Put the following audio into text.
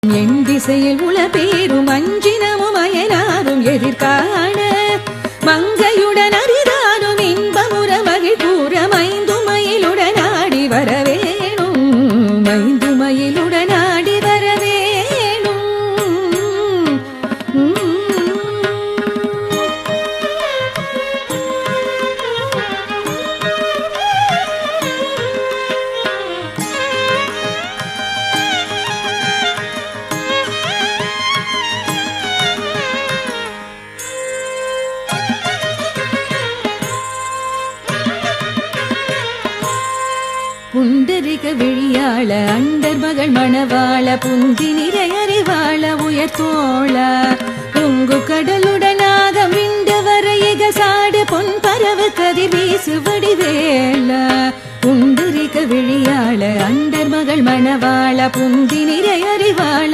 என் திசையில் உள பேரும் அஞ்சினமும் அயனாரும் எதிர்காண மங்கையுடன் அரிதானும் இன்பமுற மகிழ் கூற மைந்துமையிலுடன் ஆடி வரவேணும் மைந்துமையிலுடன் ஆடி வரவேணும். புண்டரிக விழியாள அண்டர் மகள் மணவாள புந்தி நிறை அறிவாள உயர்த்தோள பொங்கு கடலுடனாக மிண்டு வரையிக சாடு பொன் பரவு கதிர் வீசு வடிவேல புண்டரிக விழியாள அண்டர் மகள் மணவாள புந்தி நிறை அறிவாள